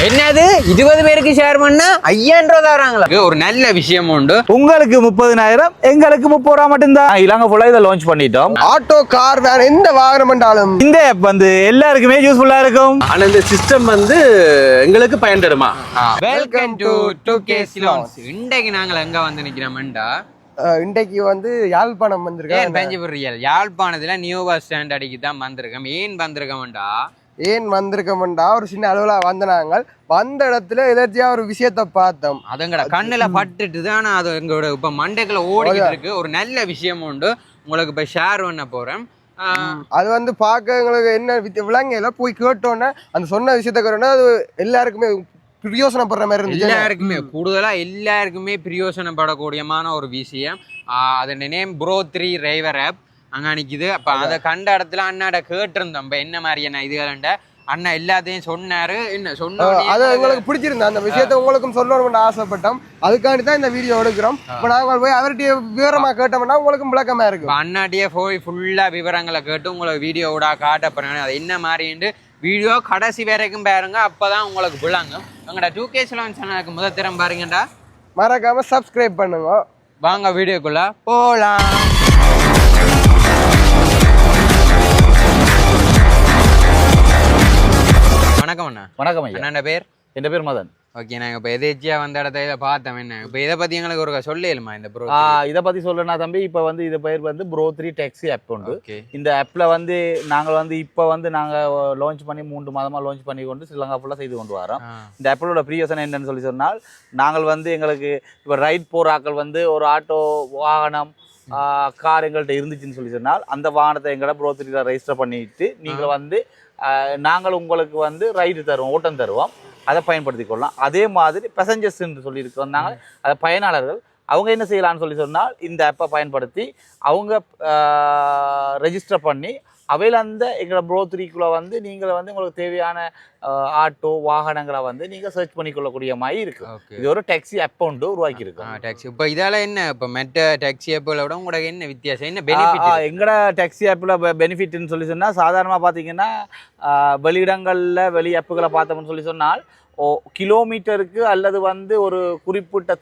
என்னது 20 பேருக்கு ஷேர் பண்ணா 5000 ரூபா தராங்களா? ஒரு நல்ல விஷயம் உண்டு. உங்களுக்கு 30,000, எங்களுக்கு 30 ரூபா மட்டும்தான். இலங்கை ஃபுல்லா இதை லான்ச் பண்ணிட்டோம். ஆட்டோ, கார், வேன் எந்த வாகனம் என்றாலும் இந்த ஆப் வந்து எல்லாருக்குமே யூஸ்ஃபுல்லா இருக்கும். ஆனா இந்த சிஸ்டம் வந்து எங்களுக்கு பயன் தருமா? Welcome to 2K Loans. இன்றைக்கு நாங்கள் எங்க வந்து நிக்கிறோம்டா, இன்றைக்கு வந்து யாழ்ப்பாணம் வந்திருக்கேன். பெஞ்சபுர் ரியல் யாழ்ப்பாணத்துல நியூ பஸ் ஸ்டாண்ட் அடிக்கு தான் வந்திருக்கோம். ஏன் வந்திருக்கோம்டா, ஒரு சின்ன அளவுல வந்தனாங்க. வந்த இடத்துல எதாச்சியா ஒரு விஷயத்த பார்த்தோம். அதுங்கட கண்ணுல பட்டுட்டு தான் அது எங்களோட இப்ப மண்டைக்குள்ள ஓடிக்கிட்டு இருக்கு. ஒரு நல்ல விஷயம் உண்டு, உங்களுக்கு இப்ப ஷேர் பண்ண போறேன். அது வந்து பார்க்க எங்களுக்கு என்ன விளங்கல, போய் கேட்டோன்னே அந்த சொன்ன விஷயத்த கேட்டோன்னா அது எல்லாருக்குமே பிரயோசனப்படுற மாதிரி இருந்துச்சு. எல்லாருக்குமே கூடுதலா எல்லாருக்குமே பிரயோசனப்படக்கூடியமான ஒரு விஷயம். அதோட நேம் Bro3 டிரைவர் ஆப் அங்க நிக்குது. அப்ப அதை கண்ட இடத்துல அண்ணாட கேட்டிருந்தோம் என்ன மாதிரியான இதுகள. அண்ணா எல்லாத்தையும் சொன்னாரு. என்ன சொன்னோம், அது எங்களுக்கு பிடிச்சிருந்தா அந்த விஷயத்த உங்களுக்கும் சொல்லணும்னு ஆசைப்பட்டோம். அதுக்காண்டி தான் இந்த வீடியோ எடுக்கிறோம். இப்போ நாங்கள் போய் அவர்கிட்ட விவரமா கேட்டோம்னா உங்களுக்கும் விளக்கமா இருக்கும். அண்ணாட்டியே போய் ஃபுல்லா விவரங்களை கேட்டு உங்களுக்கு வீடியோவோட காட்டப்படுறேன். அது என்ன மாதிரின்னு வீடியோ கடைசி வரைக்கும் பாருங்க, அப்பதான் உங்களுக்கு விளங்கும். உங்களோட 2K Loans சேனலுக்கு முதல் திறம் பாருங்கடா, மறக்காம சப்ஸ்கிரைப் பண்ணுங்க. வாங்க வீடியோக்குள்ள போலாம். வணக்கம் அண்ணா. வணக்கம் ஐயா. அண்ணா பேர்? என் பேர் மதன். ஓகே, நாங்கள் இப்போ எதேச்சியா வந்த இடத்த பார்த்தோம். என்ன இப்போ இதை பற்றி எங்களுக்கு ஒரு சொல்லலுமா? இந்த ப்ரோ இதை பற்றி சொல்லணும்னா தம்பி, இப்போ வந்து இது பேர் வந்து Bro3 டாக்ஸி ஆப் உண்டு. இந்த ஆப்பில் வந்து நாங்கள் வந்து இப்போ வந்து நாங்கள் லான்ச் பண்ணி 3 மாதமாக லான்ச் பண்ணி கொண்டு ஸ்ரீலங்கா ஃபுல்லாக செய்து கொண்டு வரோம். இந்த ஆப்பிலோட பிரியோசனம் என்னன்னு சொல்லி சொன்னால், நாங்கள் வந்து எங்களுக்கு இப்போ ரைட் போகிற ஆக்கள் வந்து ஒரு ஆட்டோ வாகனம் கார் எங்கள்கிட்ட இருந்துச்சுன்னு சொல்லி சொன்னால், அந்த வாகனத்தை எங்களை Bro3 ரெஜிஸ்டர் பண்ணிட்டு நீங்கள் வந்து நாங்கள் உங்களுக்கு வந்து ரைடு தருவோம், ஓட்டம் தருவோம், அதை பயன்படுத்தி கொள்ளலாம். அதே மாதிரி பேசஞ்சர்ஸ் என்று சொல்லியிருக்கு வந்தாங்க, அதை பயனாளர்கள் அவங்க என்ன செய்யலாம்னு சொல்லி சொன்னால், இந்த ஆப்பை பயன்படுத்தி அவங்க ரெஜிஸ்டர் பண்ணி அவையில் அந்த எங்களோட Bro3க்குள்ளே வந்து நீங்கள் வந்து உங்களுக்கு தேவையான ஆட்டோ வாகனங்களை வந்து நீங்கள் சர்ச் பண்ணிக்கொள்ளக்கூடிய மாதிரி இருக்கு. இது ஒரு டாக்ஸி ஆப் ஒன்று உருவாக்கியிருக்கோம். டாக்ஸி இப்போ இதால் என்ன, இப்போ மெட்ட டாக்ஸி ஆப்பில் விட உங்களுக்கு என்ன வித்தியாசம், என்ன பெனிஃபிட்? எங்களோட டாக்ஸி ஆப்பில் பெனிஃபிட்னு சொல்லி சொன்னால், சாதாரணமாக பார்த்தீங்கன்னா வெளியிடங்களில் வெளி ஆப்புகளை பார்த்தோம்னு சொல்லி சொன்னால் கிலோமீட்டருக்கு அல்லது வந்து ஒரு குறிப்பிட்ட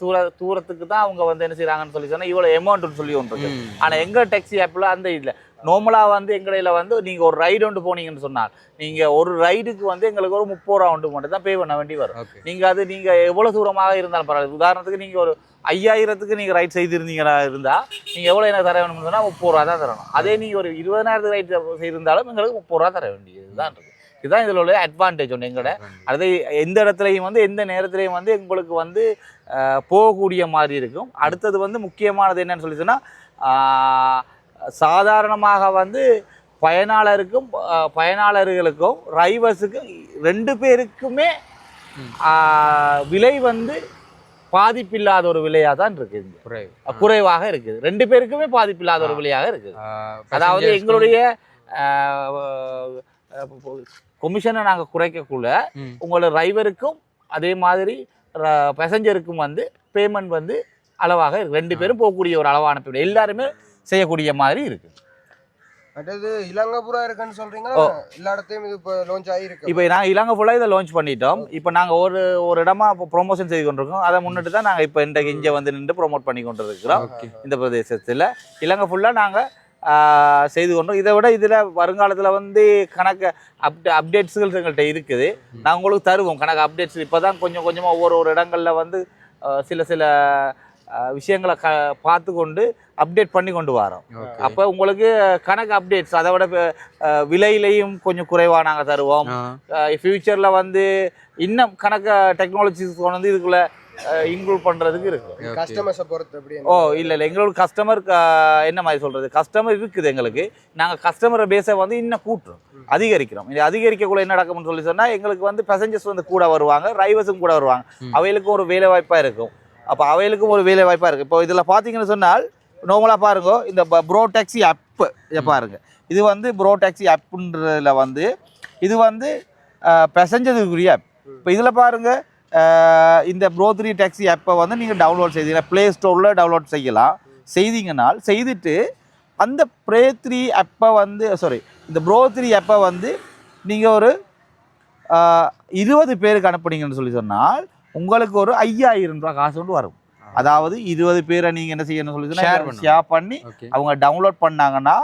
தூரத்துக்கு தான் அவங்க வந்து என்ன செய்கிறாங்கன்னு சொல்லி சொன்னால் இவ்வளோ அமௌண்ட்னு சொல்லி ஒன்று இருக்கு. ஆனால் எங்கள் டாக்ஸி ஆப்பில் அந்த இல்லை. நார்மலாக வந்து எங்களில் வந்து நீங்கள் ஒரு ரைடு ஒன்று போனீங்கன்னு சொன்னால், நீங்கள் ஒரு ரைடுக்கு வந்து எங்களுக்கு ஒரு 30 ரூபா ஒன்று மட்டும் தான் பே பண்ண வேண்டி வரும். நீங்கள் எவ்வளோ தூரமாக இருந்தாலும் பரவாயில்ல. உதாரணத்துக்கு நீங்கள் ஒரு 5000க்கு நீங்கள் ரைட் செய்திருந்தீங்களா இருந்தால் நீங்கள் எவ்வளோ எனக்கு தர வேணும்னு சொன்னால் 30 ரூபா தான் தரணும். அதே நீங்கள் ஒரு 20,000 ரைட் செய்திருந்தாலும் எங்களுக்கு 30 ரூபா தர வேண்டியது தான் இருக்குது. இதுதான் இதில் உள்ள அட்வான்டேஜ் ஒன்று எங்களோட. அடுத்து எந்த இடத்துலையும் வந்து எந்த நேரத்துலையும் வந்து உங்களுக்கு வந்து போகக்கூடிய மாதிரி இருக்கும். அடுத்தது வந்து முக்கியமானது என்னன்னு சொல்லி சொன்னால், சாதாரணமாக வந்து பயனாளர்களுக்கும் டிரைவர்ஸுக்கும் 2 பேருக்குமே விலை வந்து பாதிப்பில்லாத ஒரு விலையாக தான் இருக்குது. குறைவாக இருக்குது. 2 பேருக்குமே பாதிப்பில்லாத ஒரு விலையாக இருக்குது. அதாவது எங்களுடைய கமிஷனை நாங்கள் குறைக்கக்குள்ள உங்களோட டிரைவருக்கும் அதே மாதிரி பேசஞ்சருக்கும் வந்து பேமெண்ட் வந்து அளவாக இருக்கு. 2 பேரும் போகக்கூடிய ஒரு அளவான பேமெண்ட் எல்லாருமே செய்யக்கூடிய மாதிரி இருக்கு. அடுத்து இலங்கை பூரா இருக்குன்னு சொல்றீங்க, எல்லா இடத்தையும் இது இப்போ லான்ச் ஆகிருக்கு. இப்போ நாங்கள் இலங்கை ஃபுல்லாக இதை லான்ச் பண்ணிட்டோம். இப்போ நாங்கள் ஒரு இடமா இப்போ ப்ரொமோஷன் செய்து கொண்டிருக்கோம். அதை முன்னிட்டு தான் நாங்கள் இப்போ இங்கே வந்து நின்று ப்ரொமோட் பண்ணி கொண்டு இருக்கிறோம். இந்த பிரதேசத்தில் இலங்கை ஃபுல்லாக நாங்கள் செய்து கொண்டோம். இதை விட இதில் வருங்காலத்தில் வந்து கணக்கு அப்டேட்ஸுகள் எங்கள்கிட்ட இருக்குது. நாங்கள் உங்களுக்கு தருவோம் கணக்கு அப்டேட்ஸ். இப்போ தான் கொஞ்சம் கொஞ்சமாக ஒவ்வொரு இடங்களில் வந்து சில விஷயங்களை பார்த்து கொண்டு அப்டேட் பண்ணி கொண்டு வரோம். அப்போ உங்களுக்கு கணக்கு அப்டேட்ஸ் அதை விட விலையிலையும் கொஞ்சம் குறைவாக நாங்கள் தருவோம். ஃபியூச்சரில் வந்து இன்னும் கணக்கு டெக்னாலஜிஸ் கொண்டு வந்து இதுக்குள்ளே இன்க்ளூட் பண்ணுறதுக்கு இருக்குது. கஸ்டமர்ஸை பொறுத்து அப்படி இல்லை எங்களோட கஸ்டமர் என்ன மாதிரி சொல்கிறது, கஸ்டமர் இருக்குது எங்களுக்கு. நாங்கள் கஸ்டமரை பேஸை வந்து இன்னும் கூட்டுறோம், அதிகரிக்கிறோம். இது அதிகரிக்கக்குள்ள என்ன நடக்கும்னு சொல்லி சொன்னால், எங்களுக்கு வந்து பேசஞ்சர்ஸ் வந்து கூட வருவாங்க, டிரைவர்ஸும் கூட வருவாங்க. அவைகளுக்கும் ஒரு வேலை வாய்ப்பாக இருக்கும். அப்போ அவைகளுக்கும் ஒரு வேலை வாய்ப்பாக இருக்குது. இப்போ இதில் பார்த்தீங்கன்னு சொன்னால், நார்மலாக பாருங்க, இந்த Bro டாக்ஸி ஆப்பு இதை பாருங்கள். இது வந்து Bro டாக்ஸி ஆப்புன்றதுல வந்து இது வந்து பேசஞ்சருக்குரிய ஆப். இப்போ இதில் பாருங்கள், இந்த Bro3 டாக்ஸி ஆப்பை வந்து நீங்கள் டவுன்லோட் செய்தீங்கன்னா ப்ளே ஸ்டோரில் டவுன்லோட் செய்யலாம். செய்தீங்கனால் செய்துட்டு அந்த Bro3 ஆப்பை வந்து இந்த Bro3 ஆப்பை வந்து நீங்கள் ஒரு 20 பேருக்கு அனுப்புனீங்கன்னு சொல்லி சொன்னால் உங்களுக்கு ஒரு 5000 ரூபாய் காசு கொண்டு வரும். அதாவது 20 பேரை நீங்கள் என்ன செய்யணும்னு சொல்லி சொன்னால் ஷேர் பண்ணி அவங்க டவுன்லோட் பண்ணாங்கன்னா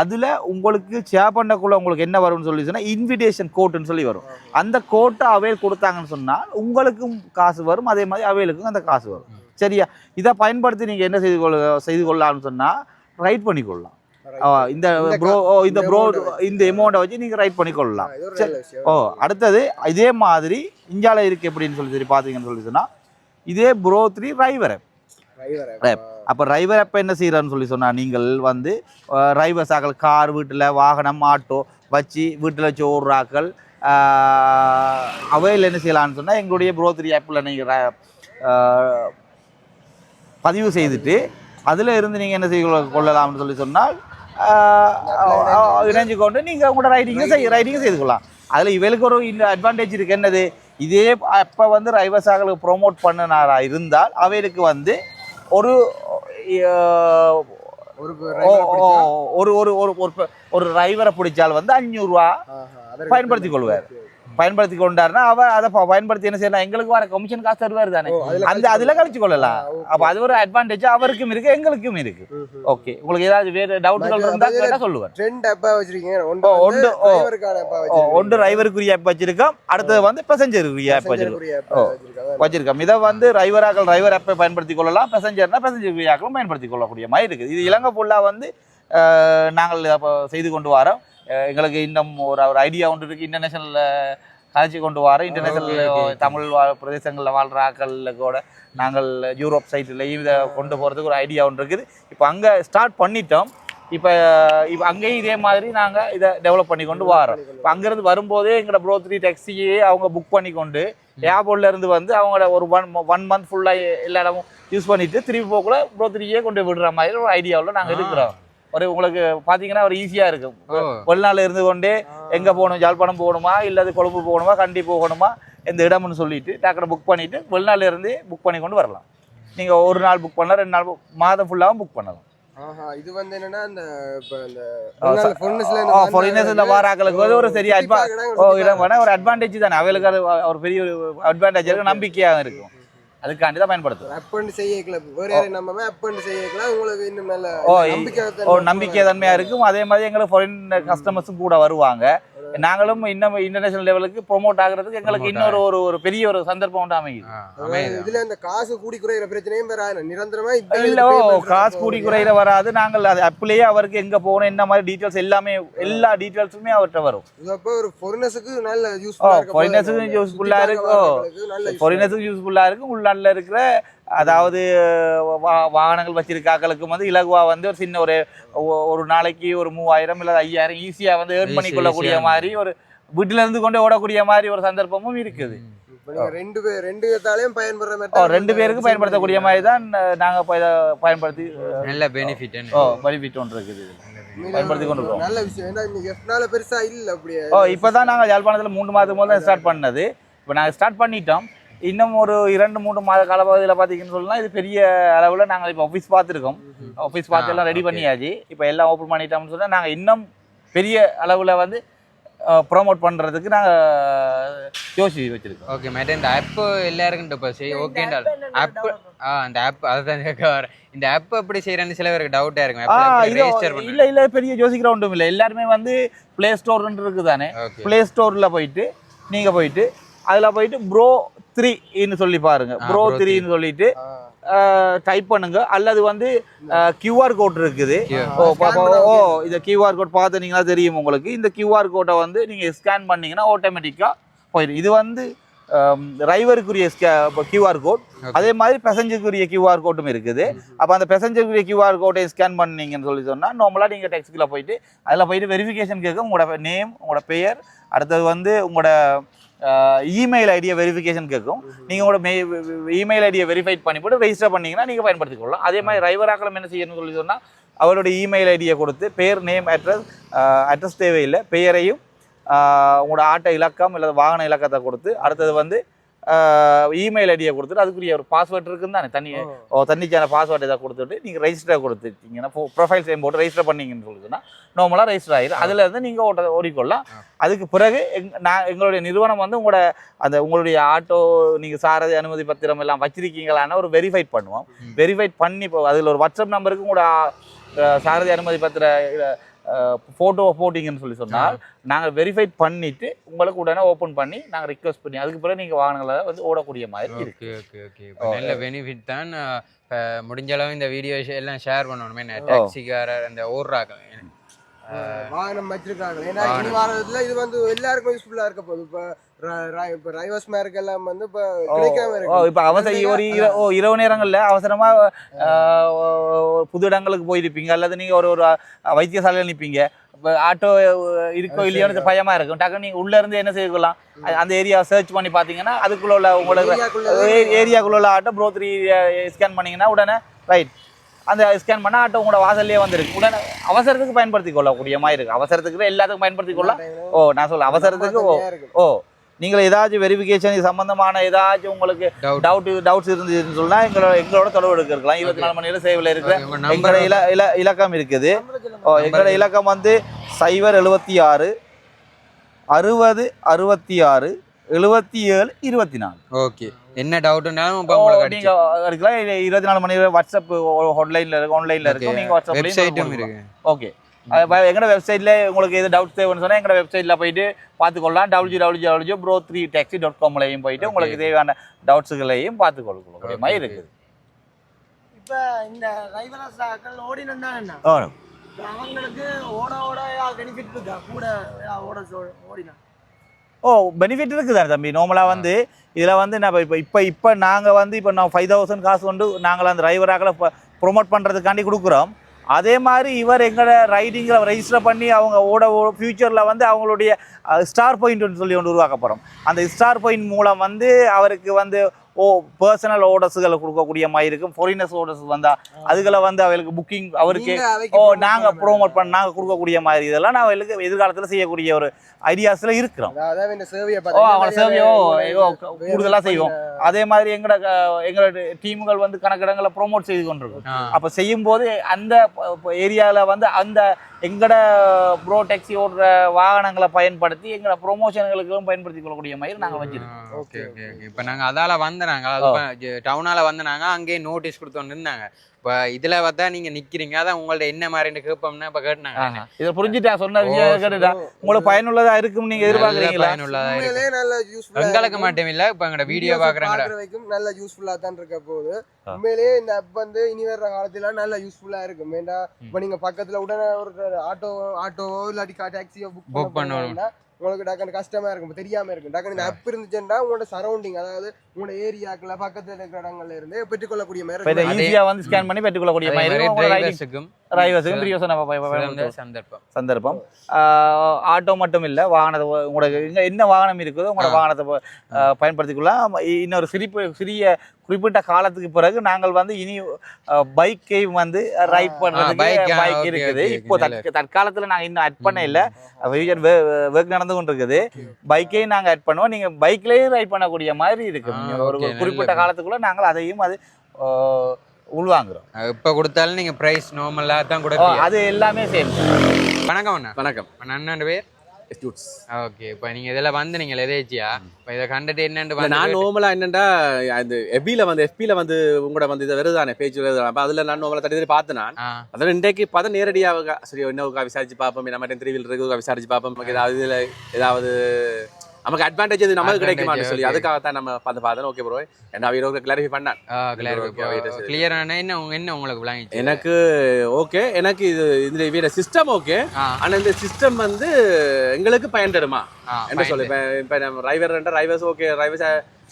அதில் உங்களுக்கு ஷேர் பண்ணக்குள்ள உங்களுக்கு என்ன வரும்னு சொல்லி சொன்னால் இன்விடேஷன் கோட்டுன்னு சொல்லி வரும். அந்த கோட்டை அவைல் கொடுத்தாங்கன்னு சொன்னால் உங்களுக்கும் காசு வரும், அதே மாதிரி அவைலுக்கும் அந்த காசு வரும். சரியா? இதை பயன்படுத்தி நீங்கள் என்ன செய்து கொள்ளலாம்னு சொன்னால் ரைட் பண்ணிக்கொள்ளலாம். இந்த அமௌண்ட்டை வச்சு நீங்கள் ரைட் பண்ணிக்கொள்ளலாம். அடுத்தது இதே மாதிரி இந்தியாவில் இருக்குது எப்படின்னு சொல்லி பார்த்தீங்கன்னு சொல்லி சொன்னால் இதே ப்ரோ 3 ரைவர் ஆப். அப்போ ரைவர் ஆப்பை என்ன செய்கிறான்னு சொல்லி சொன்னால் நீங்கள் வந்து ரைவர்ஸ் ஆக்கள் கார் வீட்டில் வாகனம் ஆட்டோ வச்சு வீட்டில் வச்சு ஓடுறாக்கள் அவையில் என்ன செய்யலான்னு சொன்னால் எங்களுடைய ப்ரோ 3 ஆப்பில் நீங்கள் பதிவு செய்துட்டு அதில் இருந்து நீங்கள் என்ன செய்ய கொள்ளலாம்னு சொல்லி சொன்னால் இணைஞ்சு கொண்டு நீங்கள் உங்களோட ரைடிங்கை செய்து கொள்ளலாம். அதில் இவளுக்கு ஒரு அட்வான்டேஜ் இருக்குது. என்னது? இதே அப்போ வந்து ரைவர்ஸாக்களுக்கு ப்ரொமோட் பண்ணினாரா இருந்தால் அவைகளுக்கு வந்து ஒரு ஒரு டிரைவரை பிடிச்சால் வந்து 500 ரூபா பயன்படுத்தி கொள்வார். பயன்படுத்தி கொண்டாருன்னா அதை பயன்படுத்தி என்ன செய்யலாம், எங்களுக்கு வர கமிஷன் காசு தருவார் தானே, அந்த அதில் கழிச்சு கொள்ளலாம். அப்போ அது ஒரு அட்வான்டேஜ் அவருக்கும் இருக்கு எங்களுக்கும் இருக்கு. ஓகே, உங்களுக்கு ஏதாவது வேறு டவுட்கள் இருந்தால் கேட்டால் சொல்லுவேன். ஒன்று டிரைவருக்குரிய ஆப் வச்சிருக்கோம், அடுத்தது வந்து பேசஞ்சருக்குரிய ஆப் வச்சிருக்கோம். இதை வந்து டிரைவர் ஆப்பை பயன்படுத்தி கொள்ளலாம், பேசஞ்சர்னா பேசஞ்சருக்குரிய ஆக்களும் பயன்படுத்தி கொள்ளக்கூடிய மாதிரி இருக்குது. இது இலங்கை ஃபுல்லாக வந்து நாங்கள் செய்து கொண்டு வரோம். எங்களுக்கு இன்னும் ஒரு ஐடியா ஒன்று இருக்குது. இன்டர்நேஷனல் காட்சி கொண்டு வர இன்டர்நேஷனல் தமிழ் பிரதேசங்களில் வாழ்கிற ஆக்களில் கூட நாங்கள் யூரோப் சைட்லேயும் இதை கொண்டு போகிறதுக்கு ஒரு ஐடியா ஒன்று இருக்குது. இப்போ அங்கே ஸ்டார்ட் பண்ணிட்டோம். இப்போ அங்கேயும் இதே மாதிரி நாங்கள் இதை டெவலப் பண்ணி கொண்டு வரோம். இப்போ அங்கேருந்து வரும்போதே எங்களோட ப்ரோ 3 டாக்ஸியே அவங்க புக் பண்ணி கொண்டு ஏர்போர்ட்லேருந்து வந்து அவங்களோட ஒரு ஒன் மந்த் ஃபுல்லாக எல்லா இடமும் யூஸ் பண்ணிவிட்டு திருப்பி போகக்குள்ள ப்ரோ 3யே கொண்டு விடுற மாதிரி ஒரு ஐடியாவில் நாங்கள் இருக்கிறோம். ஒரு உங்களுக்கு பார்த்தீங்கன்னா ஒரு ஈஸியாக இருக்கும். வெளிநாளில் இருந்து கொண்டே எங்கே போகணும், யாழ்ப்பாணம் போகணுமா இல்லை கொழும்பு போகணுமா கண்டி போகணுமா எந்த இடம்னு சொல்லிட்டு டக்குனு புக் பண்ணிவிட்டு வெளிநாளில் இருந்து புக் பண்ணி கொண்டு வரலாம். நீங்கள் ஒரு நாள் புக் பண்ணலாம், 2 நாள் மாதம் ஃபுல்லாகவும் புக் பண்ணலாம். இது வந்து என்னன்னா இந்த ஃபாரினர்ஸ்ல வாராக்களுக்கு ஒரு சரி ஒரு அட்வான்டேஜ் தானே, அவங்களுக்கு அது ஒரு பெரிய ஒரு அட்வான்டேஜ் இருக்கு, நம்பிக்கையாக இருக்கும். அதுக்காண்டி தான் பயன்படுத்தும். அப்பன்னு செய்யக்கலாம், வேற யாரையும் நம்ம அப்பன்னு செய்யக்கலாம். உங்களுக்கு இன்னும் நல்ல நம்பிக்கை தன்மையா இருக்கும். அதே மாதிரி எங்களுக்கு ஃபாரின் கஸ்டமர்ஸும் கூட வருவாங்க. நாங்களும் இன்னும் இன்டர்நேஷனல் லெவலுக்கு ப்ரொமோட் ஆகுறதுக்கு எங்களுக்கு இன்னொரு ஒரு பெரிய ஒரு சந்தர்ப்பம் உண்டு அமையுது. இதுல இந்த காசு கூடி குறையிற பிரச்சனையும் வராது, நிரந்தரமா இல்ல காசு கூடி குறையிற வராது. நாங்கள் அது அப்லேயே அவருக்கு எங்க போகணும் என்ன மாதிரி டீட்டெயில்ஸ் எல்லாமே எல்லா டீட்டெயில்ஸுமே அவர்கிட்ட வரும். ஒரு ஃபாரினர்ஸுக்கு நல்ல யூஸ்ஃபுல்லா இருக்கும். உள்நாட்டில் இருக்கிற அதாவது வாகனங்கள் வச்சிருக்காக்களுக்கு வந்து இலகுவா வந்து ஒரு சின்ன ஒரு நாளைக்கு ஒரு 3000 இல்லை 5000 ஈஸியா வந்து ஏர்ன் பண்ணி கொள்ளக்கூடிய மாதிரி ஒரு வீட்டில இருந்து கொண்டு ஓடக்கூடிய மாதிரி ஒரு சந்தர்ப்பமும் இருக்குது. ரெண்டு பேருக்கு பயன்படுத்தக்கூடிய மாதிரி தான் நாங்க பயன்படுத்தி நல்ல பெனிஃபிட் ஒன்று இருக்குது, பயன்படுத்தி கொண்டு இருக்கோம். நல்ல விஷயம். பெருசா இல்ல அப்படியே இப்பதான் நாங்க யாழ்ப்பாணத்துல 3 மாதத்துக்கு முதல்ல ஸ்டார்ட் பண்ணது. இப்போ நாங்கள் ஸ்டார்ட் பண்ணிட்டோம். இன்னும் ஒரு 2-3 மாத காலப்பகுதியில் பார்த்தீங்கன்னு சொல்லலாம் இது பெரிய அளவில் நாங்கள் இப்போ ஆஃபீஸ் பார்த்துருக்கோம். ஆஃபீஸ் பார்த்து எல்லாம் ரெடி பண்ணியாச்சு. இப்போ எல்லாம் ஓப்பன் பண்ணிட்டோம்னு சொன்னால் நாங்கள் இன்னும் பெரிய அளவில் வந்து ப்ரோமோட் பண்ணுறதுக்கு நாங்கள் யோசிச்சு வச்சுருக்கோம். ஓகே மேடம், இந்த ஆப்பு எல்லாருக்கும் இப்போ சரி ஓகேண்டா ஆப்பு அந்த ஆப் அதுதான் கேட்க வரேன். இந்த ஆப் எப்படி செய்யறேன்னு சில பேருக்கு டவுட்டாக இருக்கும். இல்லை பெரிய யோசிக்கிற ஒன்றும் இல்லை. எல்லாருமே வந்து ப்ளே ஸ்டோர்ன்னு இருக்குது தானே, ப்ளே ஸ்டோரில் போயிட்டு நீங்கள் போயிட்டு அதில் போயிட்டு ப்ரோ 3 சொல்லி பாருங்க. ப்ரோ 3 சொல்லிட்டு டைப் பண்ணுங்க. அல்லது வந்து கியூஆர் கோட் இருக்குது. இந்த கியூஆர் கோட் பார்த்தீங்கன்னா தெரியும் உங்களுக்கு. இந்த கியூஆர் கோட்டை வந்து நீங்கள் ஸ்கேன் பண்ணீங்கன்னா ஆட்டோமேட்டிக்காக போயிடும். இது வந்து டிரைவருக்குரிய கியூஆர் கோட், அதே மாதிரி பேசஞ்சருக்குரிய கியூஆர் கோட்டும் இருக்குது. அப்போ அந்த பேசஞ்சருக்குரிய கியூஆர் கோட்டை ஸ்கேன் பண்ணீங்கன்னு சொல்லி சொன்னால் நார்மலாக நீங்கள் டெக்ஸ்ட்டில் போயிட்டு அதில் போயிட்டு வெரிஃபிகேஷன் கேட்கும். உங்களோட நேம், உங்களோட பெயர், அடுத்தது வந்து உங்களோட இமெயில் ஐடியை வெரிஃபிகேஷன் கேட்கும். நீங்கள் உங்களோட இமெயில் ஐடியை வெரிஃபைட் பண்ணி போட்டு ரெஜிஸ்டர் பண்ணிங்கன்னா நீங்கள் பயன்படுத்தி கொள்ளலாம். அதே மாதிரி டிரைவராக்களும் என்ன செய்யணும்னு சொல்லி சொன்னால் அவருடைய இமெயில் ஐடியை கொடுத்து பெயர், நேம், அட்ரஸ் தேவையில்லை, பெயரையும் உங்களோட ஆட்டோ இலக்கம் இல்லை வாகன இலக்கத்தை கொடுத்து அடுத்தது வந்து இமெயில் ஐடியை கொடுத்துட்டு அதுக்குரிய ஒரு பாஸ்வேர்ட் இருக்குன்னு தானே தண்ணிக்கான பாஸ்வேர்டு இதை கொடுத்துட்டு நீங்கள் ரெஜிஸ்டர் கொடுத்துட்டீங்கன்னா ப்ரொஃபைல் சேம் போட்டு ரெஜிஸ்டர் பண்ணீங்கன்னு சொல்லிட்டுன்னா நார்மலாக ரெஜிஸ்டர் ஆகிடும் அதில் இருந்து நீங்கள் ஓடிக்கொள்ளலாம். அதுக்கு பிறகு எங்களுடைய நிறுவனம் வந்து உங்களுடைய ஆட்டோ நீங்கள் சாரதி அனுமதி பத்திரம் எல்லாம் வச்சிருக்கீங்களான்னு ஒரு வெரிஃபைட் பண்ணுவோம். வெரிஃபைட் பண்ணி அதில் ஒரு வாட்ஸ்அப் நம்பருக்கு உங்களோட சாரதி அனுமதி பத்திர ஃபோட்டோவை போட்டிங்கன்னு சொன்னால் நாங்கள் வெரிஃபை பண்ணிவிட்டு உங்களுக்கு உடனே ஓப்பன் பண்ணி நாங்கள் ரிக்வெஸ்ட் பண்ணி அதுக்கு பிறகு நீங்கள் வாகனங்களை வந்து ஓடக்கூடிய மாதிரி இருக்கு. ஓகே நல்ல பெனிஃபிட் தான். முடிஞ்ச அளவு இந்த வீடியோ எல்லாம் ஷேர் பண்ணணுமே டாக்ஸிக்காரர் அந்த ஓடுறாங்க வாகனம் வச்சிருக்காங்க. ஏன்னா இனி வாரத்துல இது வந்து எல்லாருக்கும் யூஸ்ஃபுல்லா இருக்க போகுது. இப்போ ரைவர்ஸ் மேருக்கு எல்லாம் வந்து இப்போ கிடைக்காம இருக்கு. இப்போ அவசரம் ஒரு இரவு நேரங்களில் அவசரமாக புது இடங்களுக்கு போயிருப்பீங்க அல்லது நீங்கள் ஒரு வைத்தியசாலையில் நிற்பீங்க. இப்போ ஆட்டோ இருக்கோ இல்லையோன்னு பயமாக இருக்கும். டக்குன்னு நீங்கள் உள்ளே இருந்து என்ன செய்யலாம் அந்த ஏரியா சர்ச் பண்ணி பார்த்தீங்கன்னா அதுக்குள்ள உள்ள உங்களுக்கு ஏரியாக்குள்ள உள்ள ஆட்டோ ப்ரோ 3 ஸ்கேன் பண்ணிங்கன்னா உடனே ரைட் அந்த ஸ்கேன் பண்ணால் ஆட்டோ உங்களோட வாசல்லே வந்துருக்கு. உடனே அவசரத்துக்கு பயன்படுத்தி கொள்ளக்கூடிய மாதிரி இருக்குது. அவசரத்துக்கு எல்லாத்துக்கும் பயன்படுத்தி கொள்ள நான் சொல்ல அவசரத்துக்கு நீங்கள் ஏதாச்சும் வெரிஃபிகேஷன் சம்பந்தமான ஏதாச்சும் உங்களுக்கு டவுட்ஸ் இருந்துச்சுன்னு சொன்னால் எங்களோட தொடர்பு எடுக்கலாம். 24 மணி நேரம் சேவையில் இருக்கிற எங்களோட இலக்கம் இருக்குது. எங்களோட இலக்கம் வந்து 076 60 66 77 24. ஓகே, என்ன டவுட்னாலும் நீங்க எடுக்கலாம். 24 மணி நேரம் வாட்ஸ்அப் ஆன்லைன்ல இருக்கும். நீங்க வாட்ஸ்அப்லயும் இருக்கு. ஓகே, எங்களோட வெப்சைட்ல உங்களுக்கு எது டவுட் தேவைன்னு சொன்னா எங்களோட வெப்சைட்ல போயிட்டு பார்த்துக்கொள்ளலாம். www.bro3taxi.com போயிட்டு உங்களுக்கு தேவையான டவுட்ஸுகளையும் பார்த்துக்கொள்ளக்கூடிய மாதிரி இருக்குது. இப்போ இந்த ரைவரஸ்கள் ஓடினா என்ன அவங்களுக்கு ஓட பெனிஃபிட் இருக்கா கூட ஓடினா? பெனிஃபிட் இருக்குதா தம்பி? நார்மலாக வந்து இதில் வந்து நான் இப்போ நாங்கள் வந்து இப்போ நான் 5000 காசு கொண்டு நாங்கள் அந்த டிரைவராக்களை ப்ரொமோட் பண்ணுறதுக்காண்டி கொடுக்குறோம். அதே மாதிரி இவர் எங்களோட ரைடிங்கில் ரெஜிஸ்டர் பண்ணி அவங்க ஃபியூச்சரில் வந்து அவங்களுடைய ஸ்டார் பாயிண்ட்னு சொல்லி ஒன்று உருவாக்க போகிறோம். அந்த ஸ்டார் பாயிண்ட் மூலம் வந்து அவருக்கு வந்து பர்சனல் ஓர்டர்ஸுகளை கொடுக்கக்கூடிய மாதிரி இருக்கும். ஃபாரினர்ஸ் ஓர்டர்ஸ் வந்தால் அதுகளை வந்து அவங்களுக்கு புக்கிங் அவருக்கு நாங்கள் ப்ரோமோட் பண்ண நாங்கள் கொடுக்கக்கூடிய மாதிரி இதெல்லாம் நான் அவங்களுக்கு எதிர்காலத்தில் செய்யக்கூடிய ஒரு ஐடியாஸில் இருக்கிறோம். அவங்க சேவையோ கூடுதலாக செய்வோம். அதே மாதிரி எங்களோட டீமுகள் வந்து கணக்கிடங்களை ப்ரோமோட் செய்து கொண்டிருக்கும். அப்போ செய்யும்போது அந்த ஏரியாவில் வந்து அந்த எங்களோட ப்ரோ டாக்ஸி ஓடுற வாகனங்களை பயன்படுத்தி எங்களோட ப்ரொமோஷன்களுக்கும் பயன்படுத்தி கொள்ளக்கூடிய மாதிரி நாங்கள் வச்சிருக்கோம். ஓகே. இப்போ நாங்கள் அதால் வந்தாங்க டவுனால் வந்தாங்க, அங்கேயே நோட்டீஸ் கொடுத்தோன்னு இருந்தாங்க. இப்போ இதில் பார்த்தா நீங்கள் நிற்கிறீங்க, அதான் உங்கள்ட்ட என்ன மாதிரி கேட்போம்னா இப்போ கேட்டாங்க. இதை புரிஞ்சுட்டா சொன்ன கேட்டுட்டா உங்களுக்கு பயனுள்ளதாக இருக்கும் நீங்கள் எதிர்பார்க்குறீங்களா? பயனுள்ளதாக எங்களுக்கு மட்டும் இல்லை, இப்போ எங்களோட வீடியோ பார்க்குறாங்க நல்ல யூஸ்ஃபுல்லாக தான் இருக்க போகுது. உண்மையிலேயே இந்த ஆப் வந்து இனி வர்ற காலத்துல நல்ல யூஸ்ஃபுல்லாக இருக்கும். ஏண்டா இப்போ நீங்கள் பக்கத்தில் உடனே ஒரு ஆட்டோவோ இல்லாட்டி டாக்ஸியோ புக் பண்ணணும்னா உங்களுக்கு டக்குனு கஷ்டமா இருக்கும், தெரியாம இருக்கும். டக்குனு இந்த ஆப் இருந்துச்சுன்னா உங்களோட சரௌண்டிங், அதாவது உங்களோட ஏரியாக்குள்ள பக்கத்துல இருக்கிற இடங்கள்ல இருந்து பெற்றுக்கொள்ளக்கூடிய மாதிரி ஈஸியா வந்து ஸ்கேன் பண்ணி பெற்றுக்கொள்ளக்கூடிய மாதிரி சந்தர்ப்பம். ஆட்டோ மட்டும் இல்ல, வாகனத்தை உங்களுக்கு என்ன வாகனம் இருக்குதோ உங்களோட வாகனத்தை பயன்படுத்திக்கலாம். இன்னொரு சிறிய குறிப்பிட்ட காலத்துக்கு பிறகு நாங்கள் வந்து இனி பைக்கை வந்து ரைட் பண்றதுக்கு பைக் இருக்குது. இப்போ தற்காலத்துல நாங்க இன்னும் ஆட் பண்ண இல்லை, ஒர்க் நடந்து கொண்டு இருக்குது. பைக்கையும் நாங்க ஆட் பண்ணுவோம். நீங்க பைக்லயும் ரைட் பண்ணக்கூடிய மாதிரி இருக்கு. ஒரு குறிப்பிட்ட காலத்துக்குள்ள நாங்கள் அதையும் அது உள்வாங்குறோம். இப்போ கொடுத்தாலும் நீங்க பிரைஸ் நார்மலா தான் கொடுப்பீங்க, அது எல்லாமே சேம். வணக்கம் அண்ணா. வணக்கம். அண்ணன் பேர் ஸ்டூட்ஸ். ஓகே, இப்போ நீங்க இதெல்லாம் வந்து நீங்க எதேச்சியா இப்போ இதை கண்டுட்டு என்னன்னு நான் நார்மலா என்னண்டா அந்த எஃபில வந்து உங்களோட வந்து இது வருதானே பேச்சு வருதானே, அப்போ அதில் நான் நார்மலாக தட்டி பார்த்தேன். நான் அதில் இன்றைக்கு பார்த்தா நேரடியாக சரி என்ன விசாரிச்சு பார்ப்போம், நம்ம 3 வீல் இருக்கு விசாரிச்சு பார்ப்போம், நமக்கு ஏதாவது இதில் ஏதாவது நமக்கு அட்வான்டேஜ் இது நமக்கு கிடைக்குமான்னு சொல்லி அதுக்காகத்தான் நம்ம பார்த்தோம். ஓகே ப்ரோ, என்ன அவங்க கிளாரிஃபை பண்ணான். கிளியரான என்ன உங்களுக்கு விளங்கிச்சு? எனக்கு ஓகே, எனக்கு இந்த சிஸ்டம் ஓகே. ஆனால் இந்த சிஸ்டம் வந்து எங்களுக்கு பயன் தருமா என்ன சொல்லி இப்போ நம்ம ரைவர்ஸ் ஓகே, ரைவர்ஸ்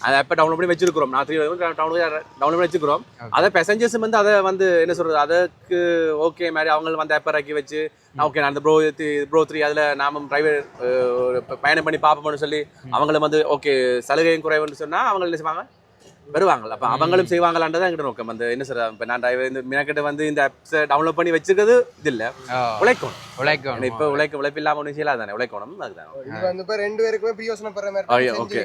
அதை ஆப்பை டவுன்லோட் பண்ணி வச்சிருக்கிறோம். நான் 3 டவுன்லோட் பண்ணி வச்சுக்கிறோம். அதை பேசஞ்சர்ஸ் வந்து அதை வந்து என்ன சொல்றது, அதுக்கு ஓகே மாதிரி அவங்க வந்து ஆப்பை இறக்கி வச்சு ஓகே நான் அந்த ப்ரோ 3 அதில் நாம டிரைவர் பயணம் பண்ணி பார்ப்போம்னு சொல்லி அவங்கள வந்து ஓகே சலுகையும் குறைவுன்னு சொன்னால் அவங்க என்ன செய்வாங்க, வருவாங்கல்ல அப்ப அவங்களும் செய்வாங்களான்றதான் எங்கிட்ட நோக்கம் அந்த என்ன சார் இப்ப நான் இந்த மினக்கிட்ட வந்து இந்த ஆப்ஸ் டவுன்லோட் பண்ணி வச்சிருக்கிறது இது இல்ல உழைக்கணும் இப்ப உழைப்பு இல்லாம ஒன்றும் செய்யலாம் தானே உழைக்கணும் அதுதான் இது வந்து இப்ப ரெண்டு பேருக்குமே பிரயோசனப்படுற மாதிரி ஓகே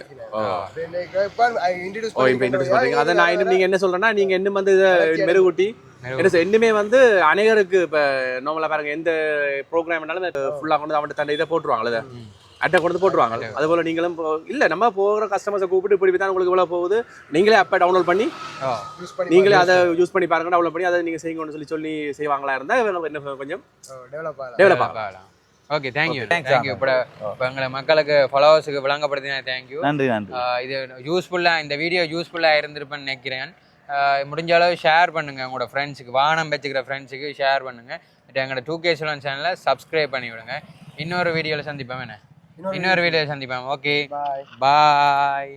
இன்ட்ரோடியூஸ் இன்ட்ரோடியூஸ் பண்றீங்க அதை நான் இன்னும் நீங்க என்ன சொல்றேன்னா நீங்க இன்னும் வந்து இதை மெருகூட்டி என்ன சார் இன்னுமே வந்து அநேகருக்கு இப்ப நார்மலா பாருங்க எந்த ப்ரோக்ராம்னாலும் ஃபுல்லா கொண்டு அவன்கிட்ட தண்டை இதை போட்டுருவாங்களே அட்டை கொண்டு போட்டுருவாங்க அது போல நீங்களும் இல்ல நம்ம போகிற கஸ்டமர்ஸை கூப்பிட்டு இப்படி தான் உங்களுக்கு இவ்வளவு போகுது நீங்களே அப்ப டவுன்லோட் பண்ணி நீங்களே அதை யூஸ் பண்ணி பாருங்க டவுன்லோட் பண்ணி அதை நீங்க செய்யுங்கன்னு சொல்லி செய்வாங்களா இருந்தா என்ன கொஞ்சம் டெவலப் ஆகலாம் ஓகே தேங்க்யூ இப்போ எங்களை மக்களுக்கு ஃபாலோவர்ஸுக்கு விளங்கப்படுத்தினா தேங்க்யூ நன்றி இது யூஸ்ஃபுல்லாக இந்த வீடியோ யூஸ்ஃபுல்லாக இருந்திருப்பேன்னு நினைக்கிறேன் முடிஞ்ச அளவு ஷேர் பண்ணுங்க உங்களோட ஃப்ரெண்ட்ஸுக்கு வானம் வச்சுக்கிற ஃப்ரெண்ட்ஸுக்கு ஷேர் பண்ணுங்க எங்களோட 2K Salon சேனலை சப்ஸ்கிரைப் பண்ணி விடுங்க இன்னொரு வீடியோவில் சந்திப்போம் ஓகே பாய்